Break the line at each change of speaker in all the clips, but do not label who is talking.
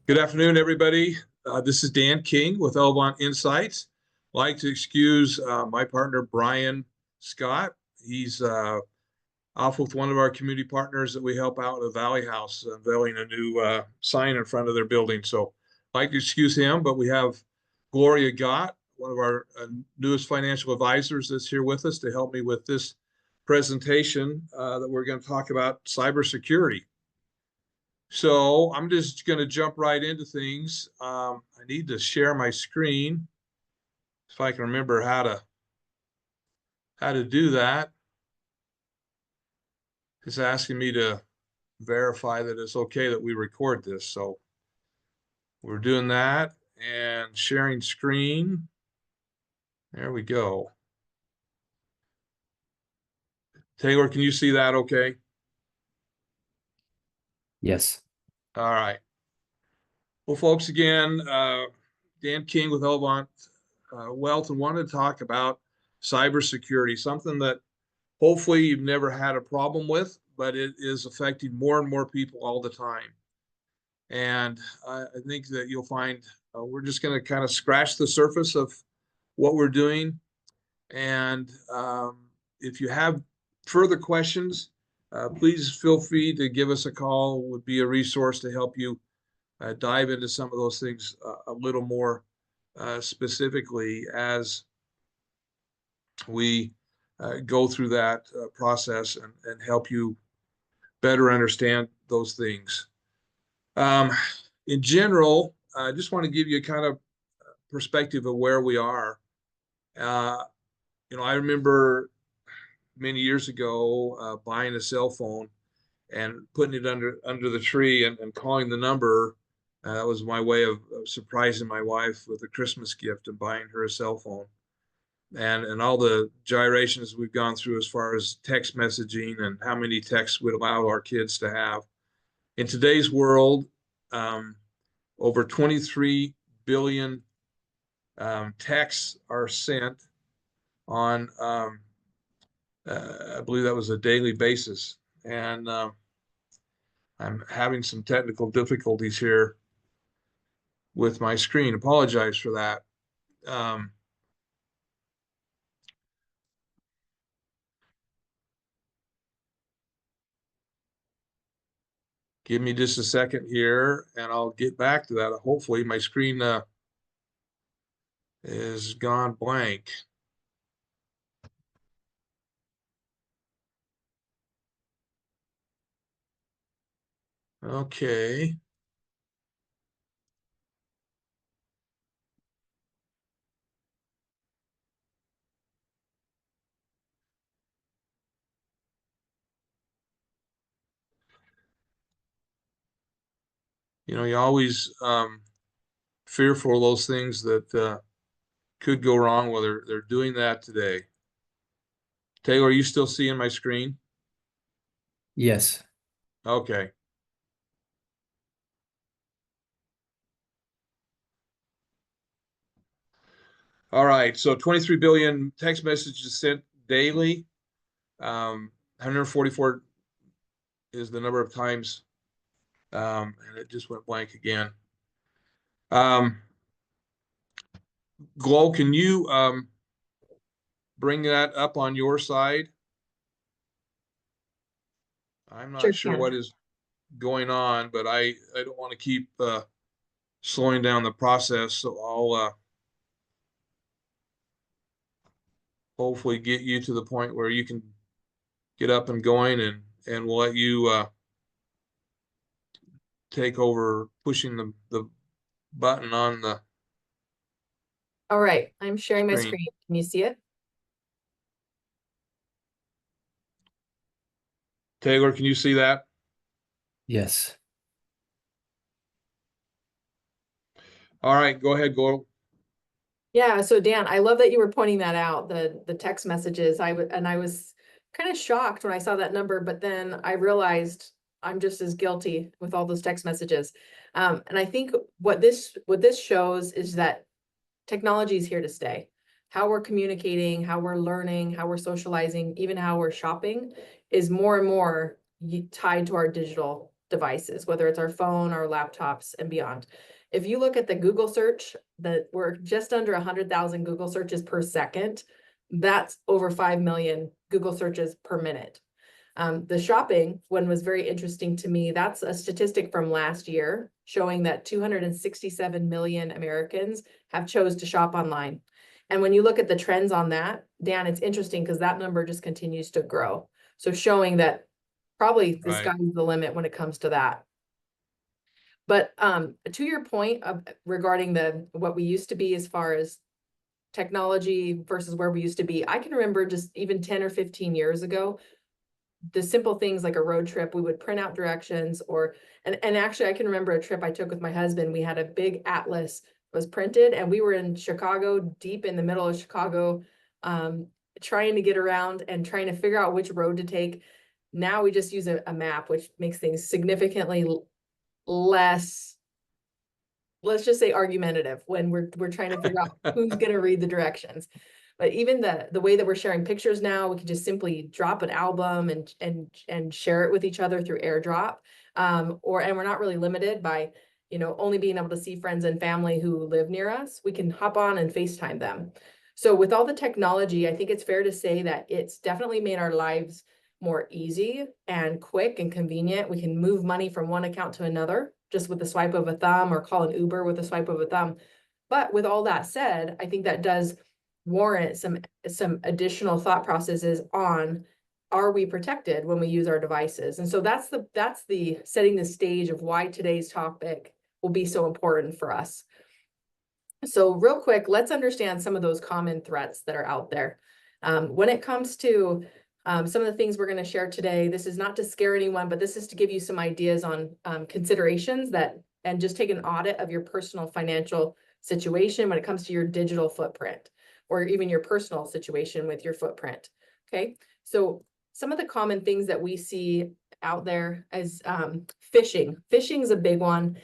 Good afternoon, everybody. This is Dan King with Elevant Insights. I'd like to excuse my partner, Brian Scott. He's off with one of our community partners that we help out at Valley House, unveiling a new sign in front of their building. So I'd like to excuse him, but we have Gloria Gott, one of our newest financial advisors that's here with us to help me with this presentation that we're going to talk about cybersecurity. So I'm just going to jump right into things. I need to share my screen if I can remember how to do that. It's asking me to verify that it's okay that we record this. So we're doing that and sharing screen. There we go. Taylor, can you see that okay?
Yes.
All right. Well, folks, again, Dan King with Elevant Wealth, and wanted to talk about cybersecurity, something that hopefully you've never had a problem with, but it is affecting more and more people all the time. And I think that you'll find we're just going to kind of scratch the surface of what we're doing. And if you have further questions, please feel free to give us a call. It would be a resource to help you dive into some of those things a little more specifically as we go through that process and help you better understand those things. In general, I just want to give you a kind of perspective of where we are. I remember many years ago buying a cell phone and putting it under the tree and calling the number. That was my way of surprising my wife with a Christmas gift and buying her a cell phone. And all the gyrations we've gone through as far as text messaging and how many texts we'd allow our kids to have. In today's world, over 23 billion texts are sent on, I believe that was a daily basis. And I'm having some technical difficulties here with my screen. Apologize for that. Give me just a second here and I'll get back to that. Hopefully my screen is gone blank. Okay. You always fearful of those things that could go wrong. Well, they're doing that today. Taylor, are you still seeing my screen?
Yes.
Okay. All right. So 23 billion text messages sent daily. 144 is the number of times. And it just went blank again. Glow, can you bring that up on your side? I'm not sure what is going on, but I don't want to keep slowing down the process. So I'll hopefully get you to the point where you can get up and going, and we'll let you take over pushing the button on the
All right, I'm sharing my
screen.
screen. Can you see it?
Taylor, can you see that?
Yes.
All right, go ahead, Glow.
Yeah, so Dan, I love that you were pointing that out, the text messages. I was kind of shocked when I saw that number, but then I realized I'm just as guilty with all those text messages. And I think what this shows is that technology is here to stay. How we're communicating, how we're learning, how we're socializing, even how we're shopping is more and more tied to our digital devices, whether it's our phone, our laptops, and beyond. If you look at the Google search, that we're just under 100,000 Google searches per second. That's over 5 million Google searches per minute. The shopping one was very interesting to me. That's a statistic from last year showing that 267 million Americans have chose to shop online. And when you look at the trends on that, Dan, it's interesting because that number just continues to grow. So showing that probably the
Right.
sky's the limit when it comes to that. But to your point of regarding what we used to be as far as technology versus where we used to be, I can remember just even 10 or 15 years ago, the simple things like a road trip, we would print out directions and actually I can remember a trip I took with my husband. We had a big atlas was printed and we were in Chicago, deep in the middle of Chicago, trying to get around and trying to figure out which road to take. Now we just use a map, which makes things significantly less, let's just say, argumentative when we're trying to figure out who's going to read the directions. But even the way that we're sharing pictures now, we can just simply drop an album and share it with each other through AirDrop. And we're not really limited by, only being able to see friends and family who live near us. We can hop on and FaceTime them. So with all the technology, I think it's fair to say that it's definitely made our lives more easy and quick and convenient. We can move money from one account to another just with the swipe of a thumb, or call an Uber with a swipe of a thumb. But with all that said, I think that does warrant some additional thought processes on, are we protected when we use our devices? And so that's the setting the stage of why today's topic will be so important for us. So real quick, let's understand some of those common threats that are out there. When it comes to some of the things we're going to share today, this is not to scare anyone, but this is to give you some ideas on considerations and just take an audit of your personal financial situation when it comes to your digital footprint, or even your personal situation with your footprint. Okay, so some of the common things that we see out there is phishing. Phishing is a big one.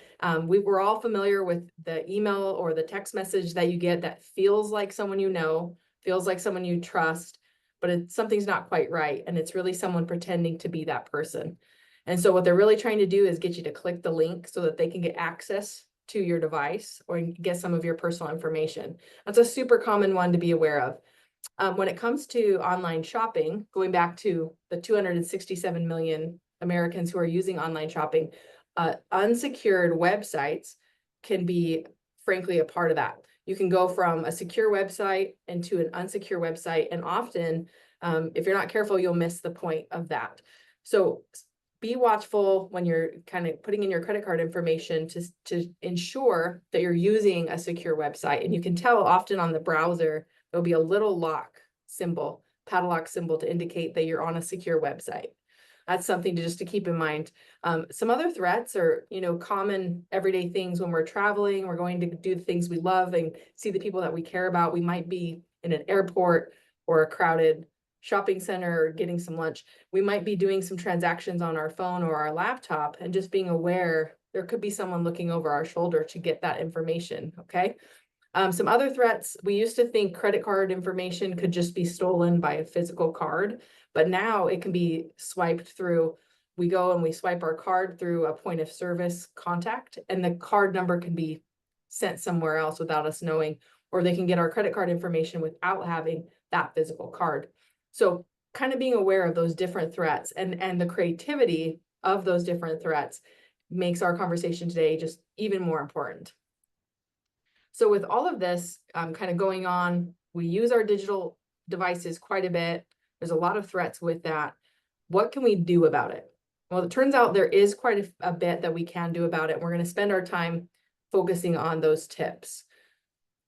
We're all familiar with the email or the text message that you get that feels like someone you know, feels like someone you trust, but something's not quite right. And it's really someone pretending to be that person. And so what they're really trying to do is get you to click the link so that they can get access to your device or get some of your personal information. That's a super common one to be aware of. When it comes to online shopping, going back to the 267 million Americans who are using online shopping, unsecured websites can be, frankly, a part of that. You can go from a secure website into an unsecure website, and often, if you're not careful, you'll miss the point of that. So be watchful when you're kind of putting in your credit card information to ensure that you're using a secure website. And you can tell often on the browser, there'll be a little lock symbol, padlock symbol, to indicate that you're on a secure website. That's something to keep in mind. Some other threats are, common everyday things when we're traveling, we're going to do the things we love and see the people that we care about. We might be in an airport or a crowded shopping center or getting some lunch. We might be doing some transactions on our phone or our laptop, and just being aware there could be someone looking over our shoulder to get that information. Okay. Some other threats, we used to think credit card information could just be stolen by a physical card, but now it can be swiped through. We go and we swipe our card through a point of service contact, and the card number can be sent somewhere else without us knowing, or they can get our credit card information without having that physical card. So kind of being aware of those different threats and the creativity of those different threats makes our conversation today just even more important. So with all of this kind of going on, we use our digital devices quite a bit. There's a lot of threats with that. What can we do about it? Well, it turns out there is quite a bit that we can do about it. We're going to spend our time focusing on those tips.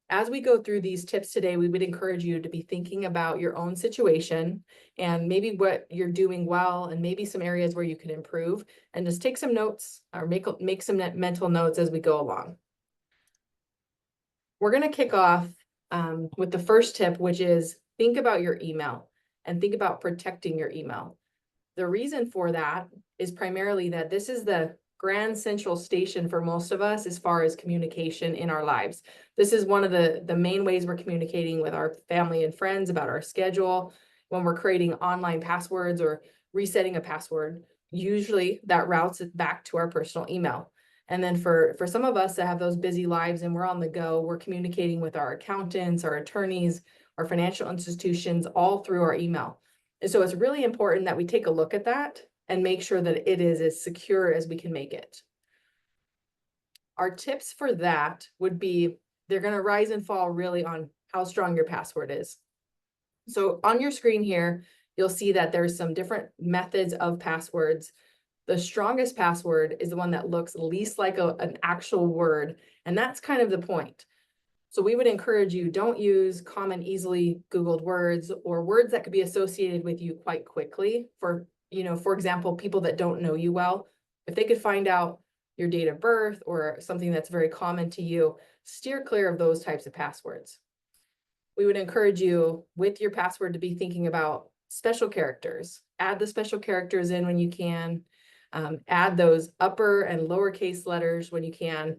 As we go through these tips today, we would encourage you to be thinking about your own situation and maybe what you're doing well and maybe some areas where you can improve, and just take some notes or make some mental notes as we go along. We're going to kick off with the first tip, which is think about your email and think about protecting your email. The reason for that is primarily that this is the grand central station for most of us as far as communication in our lives. This is one of the main ways we're communicating with our family and friends about our schedule. When we're creating online passwords or resetting a password, usually that routes it back to our personal email. And then for some of us that have those busy lives and we're on the go, we're communicating with our accountants, our attorneys, our financial institutions, all through our email. And so it's really important that we take a look at that and make sure that it is as secure as we can make it. Our tips for that would be, they're going to rise and fall really on how strong your password is. So on your screen here, you'll see that there's some different methods of passwords. The strongest password is the one that looks least like an actual word, and that's kind of the point. So we would encourage you, don't use common, easily Googled words or words that could be associated with you quite quickly. For example, people that don't know you well, if they could find out your date of birth or something that's very common to you, steer clear of those types of passwords. We would encourage you with your password to be thinking about special characters. Add the special characters in when you can. Add those upper and lowercase letters when you can.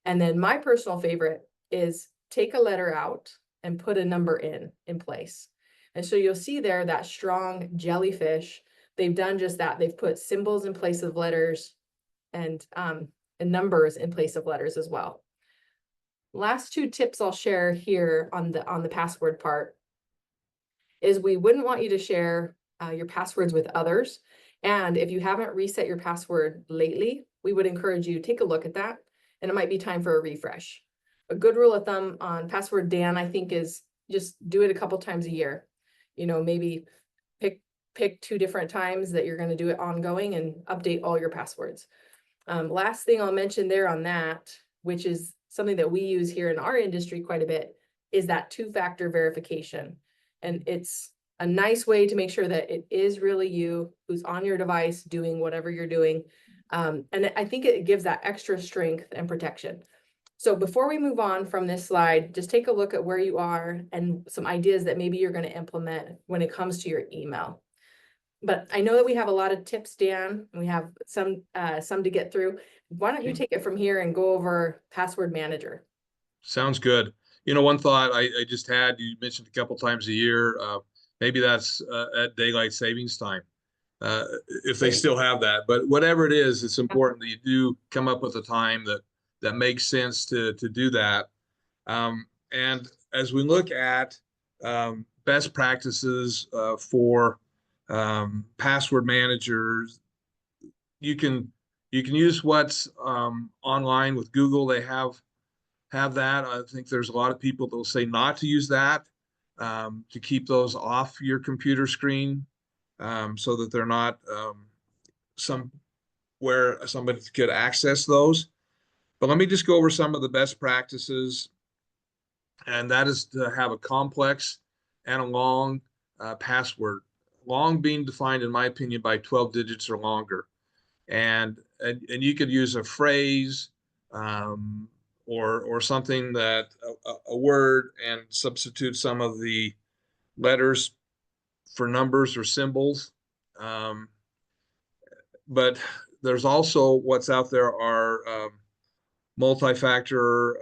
And then my personal favorite is take a letter out and put a number in place. And so you'll see there that strong jellyfish, they've done just that. They've put symbols in place of letters and numbers in place of letters as well. Last two tips I'll share here on the password part is we wouldn't want you to share your passwords with others. And if you haven't reset your password lately, we would encourage you to take a look at that, and it might be time for a refresh. A good rule of thumb on password, Dan, I think, is just do it a couple times a year. Maybe pick 2 different times that you're going to do it ongoing and update all your passwords. Last thing I'll mention there on that, which is something that we use here in our industry quite a bit, is that 2-factor verification. And it's a nice way to make sure that it is really you who's on your device doing whatever you're doing. And I think it gives that extra strength and protection. So before we move on from this slide, just take a look at where you are and some ideas that maybe you're going to implement when it comes to your email. But I know that we have a lot of tips, Dan, and we have some to get through. Why don't you take it from here and go over Password Manager?
Sounds good. One thought I just had, you mentioned a couple times a year, maybe that's at daylight savings time, if they still have that. But whatever it is, it's important that you do come up with a time that makes sense to do that. And as we look at best practices for password managers, you can use what's online with Google. They have that. I think there's a lot of people that will say not to use that, to keep those off your computer screen, so that they're not somewhere somebody could access those. But let me just go over some of the best practices, and that is to have a complex and a long password. Long being defined, in my opinion, by 12 digits or longer. And you could use a phrase, or something that a word, and substitute some of the letters for numbers or symbols. But there's also what's out there are multi-factor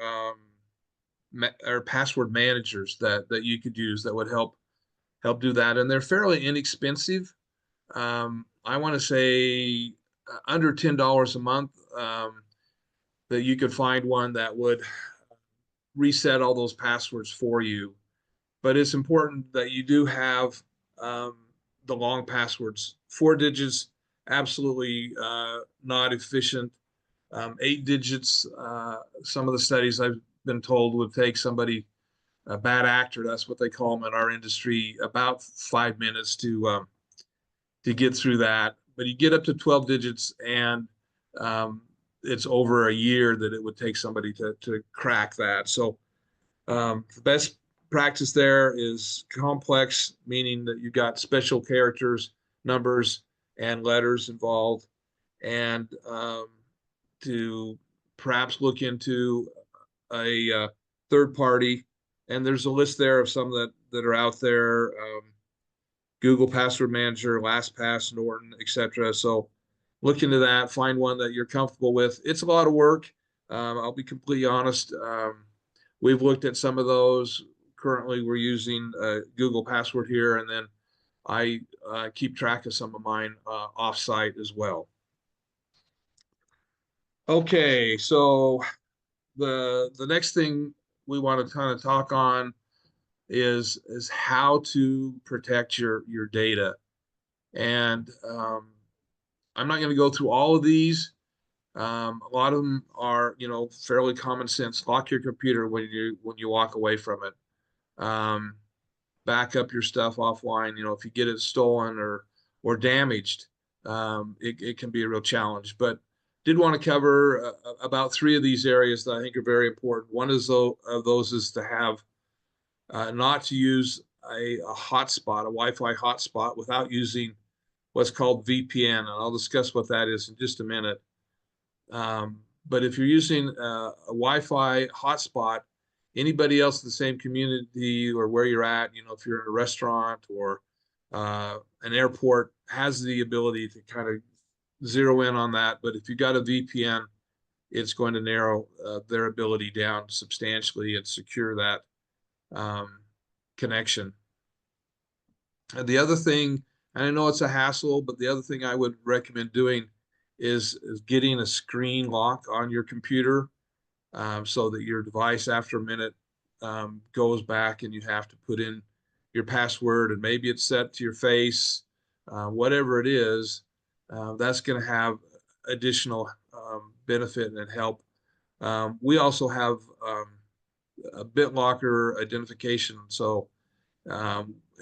or password managers that you could use that would help do that, and they're fairly inexpensive. I want to say under $10 a month, that you could find one that would reset all those passwords for you. But it's important that you do have the long passwords. 4 digits, absolutely not efficient. 8 digits, some of the studies I've been told would take somebody, a bad actor, that's what they call them in our industry, about 5 minutes to get through that. But you get up to 12 digits, and it's over a year that it would take somebody to crack that. So the best practice there is complex, meaning that you've got special characters, numbers, and letters involved, and to perhaps look into a third party. And there's a list there of some that are out there. Google Password Manager, LastPass, Norton, etc. So look into that, find one that you're comfortable with. It's a lot of work. I'll be completely honest. We've looked at some of those. Currently, we're using Google Password here, and then I keep track of some of mine off-site as well. Okay, so the next thing we want to kind of talk on is how to protect your data. And I'm not going to go through all of these. A lot of them are, fairly common sense. Lock your computer when you walk away from it. Back up your stuff offline. If you get it stolen or damaged, it can be a real challenge. But did want to cover about 3 of these areas that I think are very important. One of those is to have not to use a hotspot, a Wi-Fi hotspot, without using what's called VPN, and I'll discuss what that is in just a minute. But if you're using a Wi-Fi hotspot, anybody else in the same community or where you're at, if you're in a restaurant or an airport, has the ability to kind of zero in on that. But if you got a VPN, it's going to narrow their ability down substantially and secure that connection. And the other thing, and I know it's a hassle, but the other thing I would recommend doing is getting a screen lock on your computer, so that your device after a minute goes back and you have to put in your password, and maybe it's set to your face, whatever it is, that's going to have additional benefit and help. We also have a BitLocker identification. So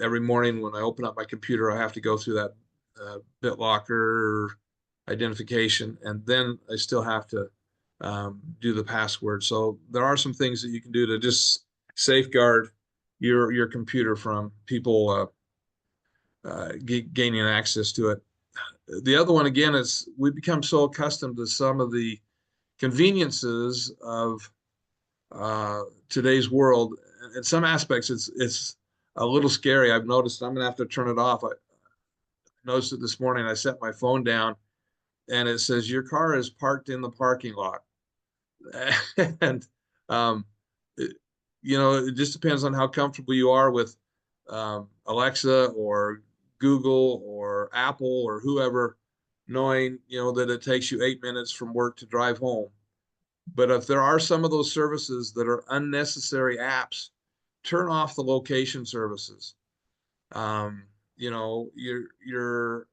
every morning when I open up my computer, I have to go through that BitLocker identification, and then I still have to do the password. So there are some things that you can do to just safeguard your computer from people gaining access to it. The other one, again, is we become so accustomed to some of the conveniences of today's world. In some aspects, it's a little scary. I've noticed I'm gonna have to turn it off. I noticed it this morning. I set my phone down and it says your car is parked in the parking lot. And it just depends on how comfortable you are with Alexa or Google or Apple or whoever, knowing that it takes you 8 minutes from work to drive home. But if there are some of those services that are unnecessary apps, turn off the location services. Your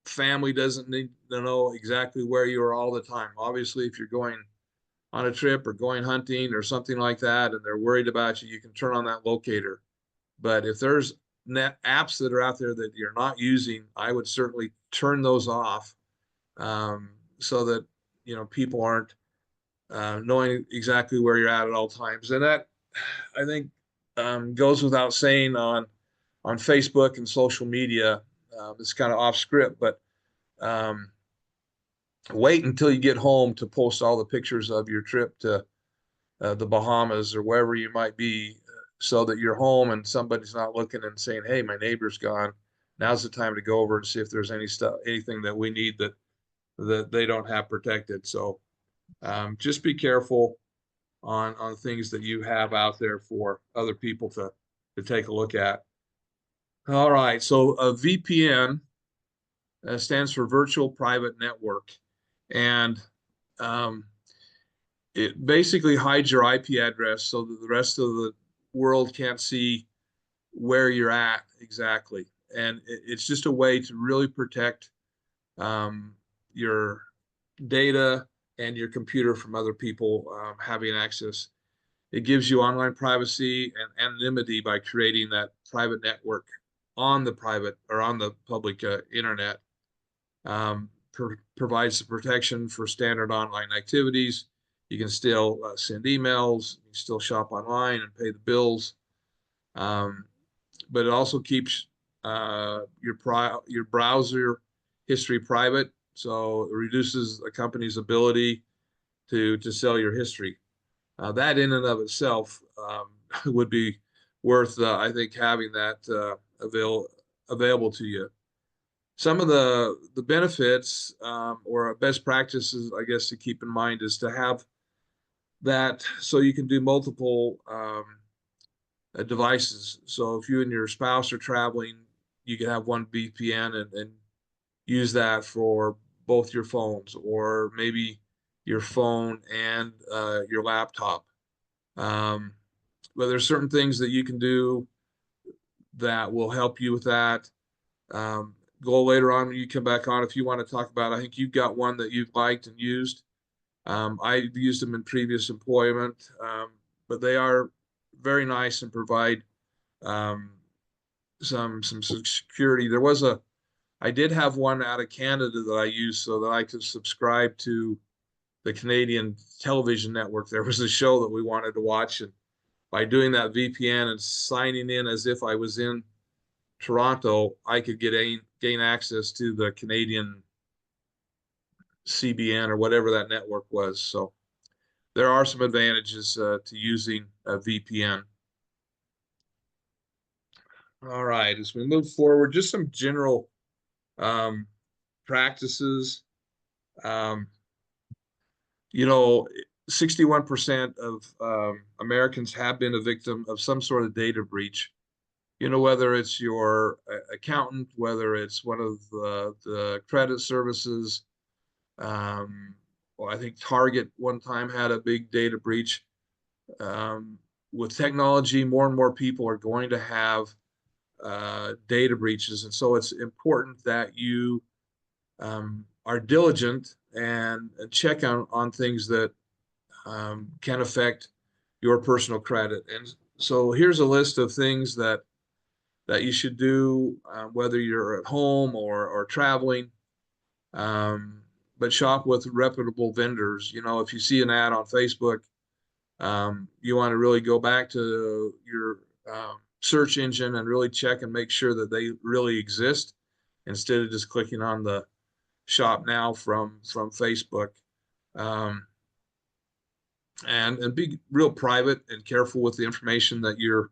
family doesn't need to know exactly where you are all the time. Obviously, if you're going on a trip or going hunting or something like that, and they're worried about you, you can turn on that locator. But if there's apps that are out there that you're not using, I would certainly turn those off, so that people aren't knowing exactly where you're at all times. And that, I think, goes without saying on Facebook and social media. It's kind of off script, but wait until you get home to post all the pictures of your trip to the Bahamas or wherever you might be, so that you're home and somebody's not looking and saying, hey, my neighbor's gone. Now's the time to go over and see if there's anything that we need that they don't have protected. So just be careful on things that you have out there for other people to take a look at. All right, so a VPN stands for Virtual Private Network, and it basically hides your IP address so that the rest of the world can't see where you're at exactly. And it's just a way to really protect your data and your computer from other people having access. It gives you online privacy and anonymity by creating that private network on the private or on the public internet. Provides the protection for standard online activities. You can still send emails, you can still shop online and pay the bills. But it also keeps your browser history private, so it reduces a company's ability to sell your history. That in and of itself would be worth, I think, having that available to you. Some of the benefits or best practices, I guess, to keep in mind is to have that so you can do multiple devices. So if you and your spouse are traveling, you can have one VPN and use that for both your phones, or maybe your phone and your laptop. But there's certain things that you can do that will help you with that. Go later on when you come back on if you want to talk about. I think you've got one that you've liked and used. I've used them in previous employment, but they are very nice and provide some security. I did have one out of Canada that I used so that I could subscribe to the Canadian television network. There was a show that we wanted to watch, and by doing that VPN and signing in as if I was in Toronto, I could gain access to the Canadian CBN or whatever that network was. So there are some advantages to using a VPN. All right, as we move forward, just some general practices. You know, 61% of Americans have been a victim of some sort of data breach. You know, whether it's your accountant, whether it's one of the credit services. Well, I think Target one time had a big data breach. With technology, more and more people are going to have data breaches. And so it's important that you are diligent and check on things that can affect your personal credit. And so here's a list of things that you should do, whether you're at home or traveling. But shop with reputable vendors. You know, if you see an ad on Facebook, you want to really go back to your search engine and really check and make sure that they really exist, instead of just clicking on the shop now from Facebook. And be real private and careful with the information that you're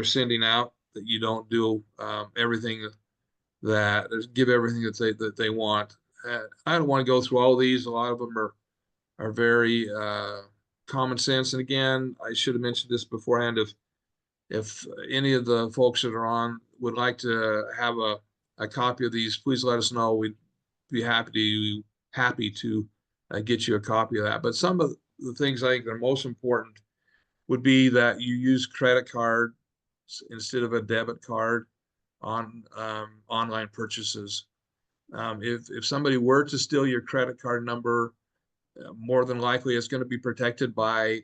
sending out, that you don't do everything that give everything that they want. I don't want to go through all of these. A lot of them are very common sense. And again, I should have mentioned this beforehand. If any of the folks that are on would like to have a copy of these, please let us know. We'd be happy to get you a copy of that. But some of the things I think are most important would be that you use credit card instead of a debit card on online purchases. If somebody were to steal your credit card number, more than likely it's going to be protected by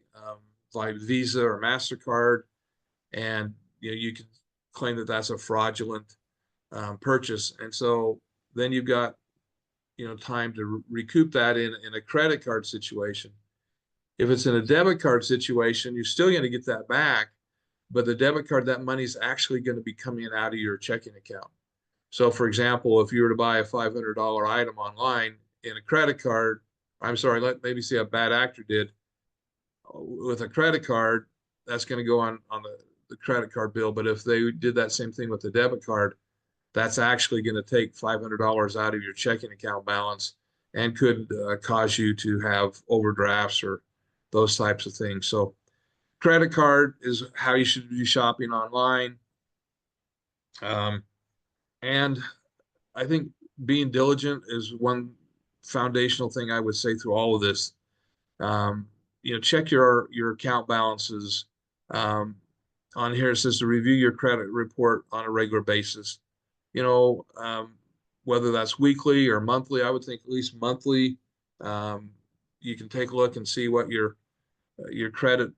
Visa or MasterCard, and you can claim that that's a fraudulent purchase. And so then you've got time to recoup that in a credit card situation. If it's in a debit card situation, you're still going to get that back, but the debit card, that money is actually going to be coming out of your checking account. So for example, if you were to buy a $500 item online in a credit card, maybe say a bad actor did with a credit card, that's going to go on the credit card bill. But if they did that same thing with the debit card, that's actually going to take $500 out of your checking account balance and could cause you to have overdrafts or those types of things. So credit card is how you should be shopping online. And I think being diligent is one foundational thing I would say through all of this. Check your account balances. On here it says to review your credit report on a regular basis. Whether that's weekly or monthly, I would think at least monthly. You can take a look and see what your credit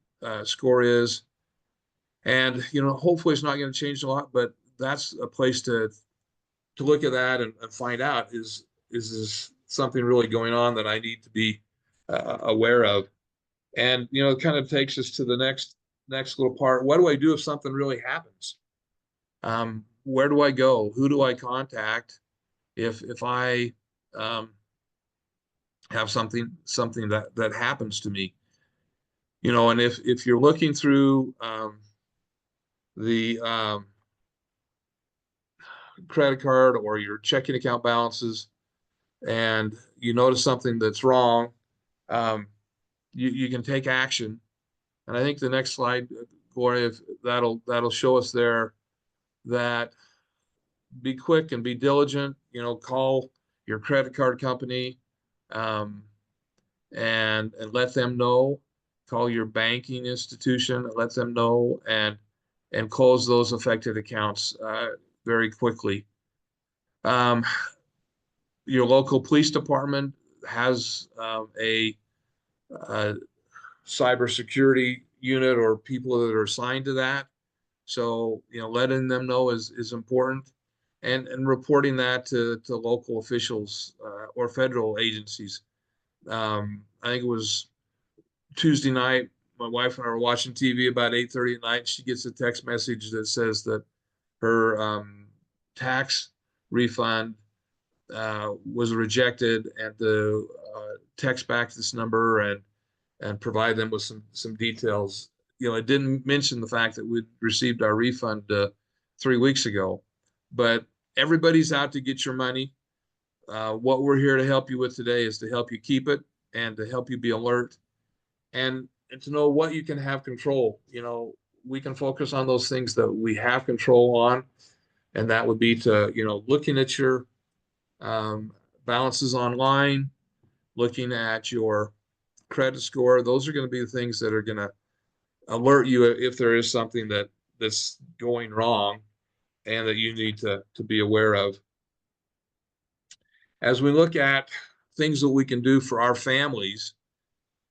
score is. And, hopefully it's not going to change a lot, but that's a place to look at that and find out, is this something really going on that I need to be aware of? And, it kind of takes us to the next little part. What do I do if something really happens? Where do I go? Who do I contact if I have something that happens to me? And if you're looking through the credit card or your checking account balances, and you notice something that's wrong, you can take action. And I think the next slide, Gloria, that'll show us there that be quick and be diligent, you know, call your credit card company, um, and let them know, call your banking institution, let them know, and close those affected accounts, very quickly. Your local police department has, a cybersecurity unit or people that are assigned to that. So, you know, letting them know is important, and reporting that to local officials, or federal agencies. I think it was Tuesday night, my wife and I were watching TV about 8:30 at night. She gets a text message that says that her, tax refund, was rejected, and to, text back this number and provide them with some details. You know, it didn't mention the fact that we'd received our refund, 3 weeks ago, but everybody's out to get your money. What we're here to help you with today is to help you keep it, and to help you be alert, and to know what you can have control. You know, we can focus on those things that we have control on, and that would be to, you know, looking at your, um, balances online, looking at your credit score. Those are going to be the things that are going to alert you if there is something that's going wrong, and that you need to be aware of. As we look at things that we can do for our families,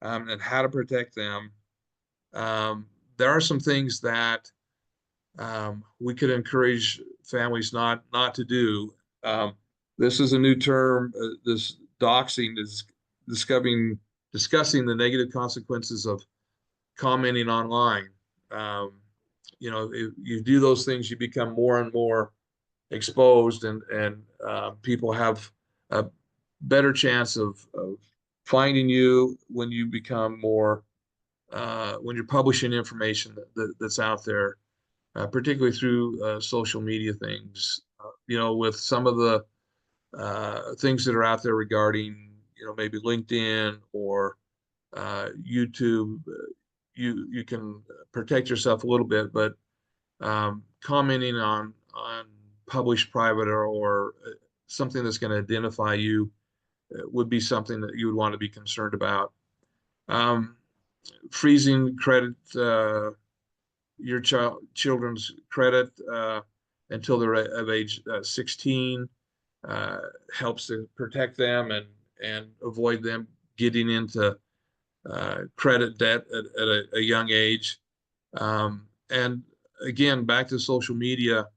and how to protect them, there are some things that, we could encourage families not to do. Um, this is a new term. This doxing is discussing the negative consequences of commenting online. Um, you know, if you do those things, you become more and more exposed, and people have a better chance of finding you when you become more, when you're publishing information that's out there, particularly through, social media things. You know, with some of the, things that are out there regarding, you know, maybe LinkedIn or, YouTube, you can protect yourself a little bit, but, commenting on published private, or something that's going to identify you, would be something that you would want to be concerned about. Um, Freezing credit, your children's credit, until they're of age, 16, uh, helps to protect them, and avoid them getting into, credit debt at a young age. And again, back to social media,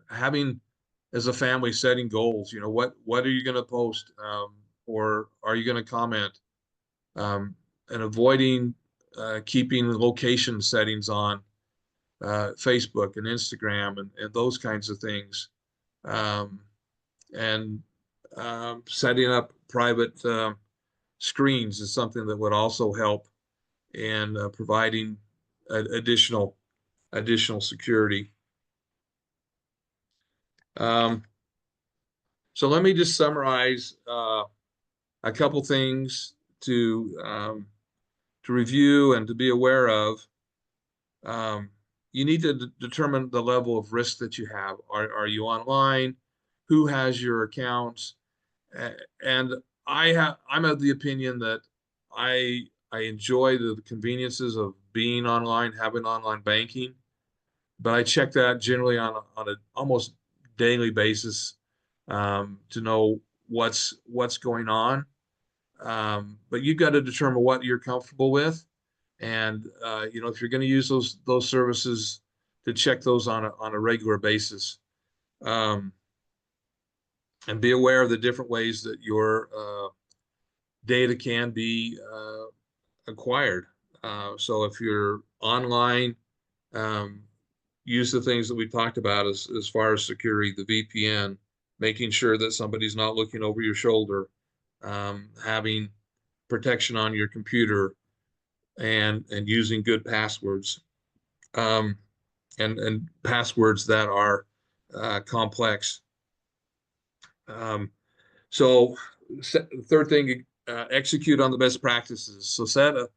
having, as a family, setting goals. You know, what are you going to post, or are you going to comment, and avoiding, keeping location settings on, Facebook and Instagram, and those kinds of things, um, and, setting up private, screens is something that would also help in, providing additional security. Um, so let me just summarize, a couple things to review and to be aware of. Um, you need to determine the level of risk that you have. Are you online? Who has your accounts? And I'm of the opinion that I enjoy the conveniences of being online, having online banking, but I check that generally on a almost daily basis, to know what's going on. But you've got to determine what you're comfortable with, and, you know, if you're going to use those services, to check those on a regular basis, um, and be aware of the different ways that your, data can be, acquired. So if you're online, um, use the things that we talked about as far as security, the VPN, making sure that somebody's not looking over your shoulder, having protection on your computer, and using good passwords, um, and passwords that are, complex. Um, so third thing, execute on the best practices. So set a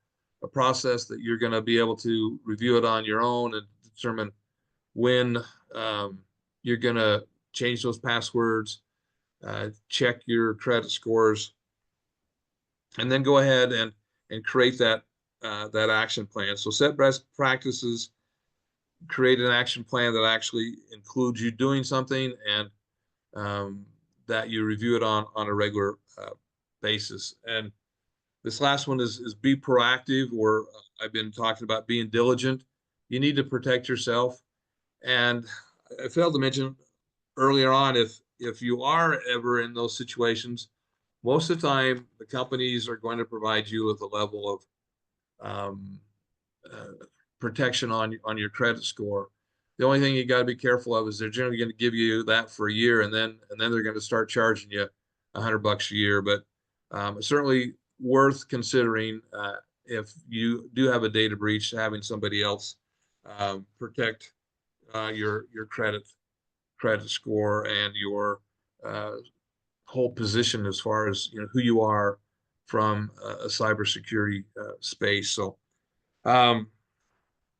process that you're going to be able to review it on your own, and determine when, you're gonna change those passwords, check your credit scores, and then go ahead and create that that action plan. So set best practices, create an action plan that actually includes you doing something, and that you review it on a regular basis. And this last one is be proactive, or I've been talking about being diligent. You need to protect yourself. And I failed to mention earlier on, if you are ever in those situations, most of the time the companies are going to provide you with a level of protection on your credit score. The only thing you got to be careful of is they're generally going to give you that for a year, and then they're going to start charging you $100 a year. But it's certainly worth considering if you do have a data breach, having somebody else protect your credit score and your whole position as far as who you are from a cybersecurity space. So,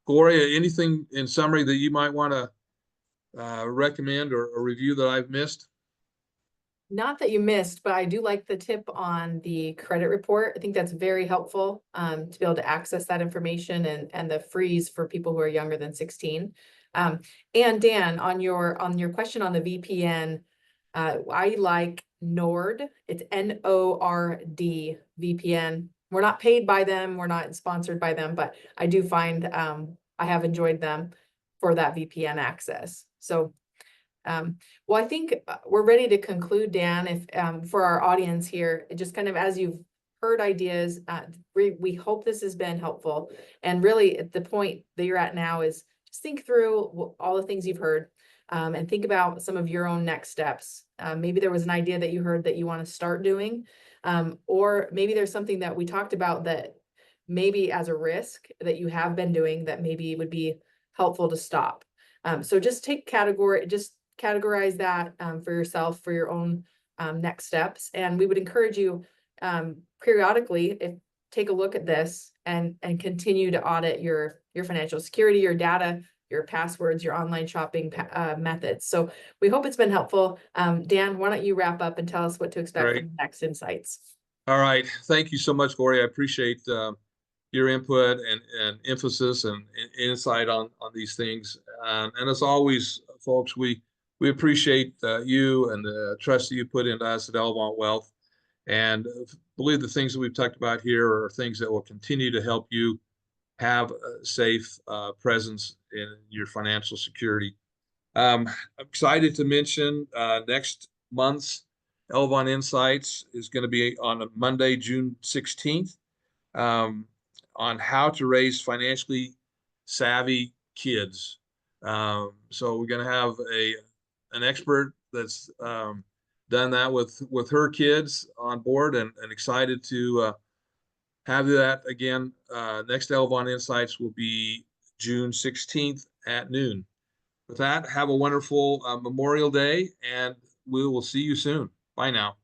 Gloria, anything in summary that you might want to recommend or review that I've missed?
Not that you missed, but I do like the tip on the credit report. I think that's very helpful to be able to access that information, and the freeze for people who are younger than 16. And Dan, on your question on the VPN, I like Nord. It's NORD VPN. We're not paid by them. We're not sponsored by them, but I do find I have enjoyed them for that VPN access. So well, I think we're ready to conclude, Dan. If for our audience here, just kind of as you've heard ideas, we hope this has been helpful. And really, at the point that you're at now is just think through all the things you've heard, and think about some of your own next steps. Maybe there was an idea that you heard that you want to start doing, or maybe there's something that we talked about that maybe as a risk that you have been doing that maybe would be helpful to stop. So just categorize that for yourself, for your own next steps. And we would encourage you periodically, take a look at this and continue to audit your financial security, your data, your passwords, your online shopping methods. So we hope it's been helpful. Dan, why don't you wrap up and tell us what to expect from the next insights?
All right. Thank you so much, Gloria. I appreciate your input and emphasis and insight on these things. And as always, folks, we appreciate you and the trust that you put into us at Elevant Wealth, and believe the things that we've talked about here are things that will continue to help you have a safe presence in your financial security. I'm excited to mention next month's Elevant Insights is going to be on Monday, June 16th, on how to raise financially savvy kids. So we're going to have an expert that's done that with her kids on board, and excited to have that again. Next Elevant Insights will be June 16th at noon. With that, have a wonderful Memorial Day, and we will see you soon. Bye now.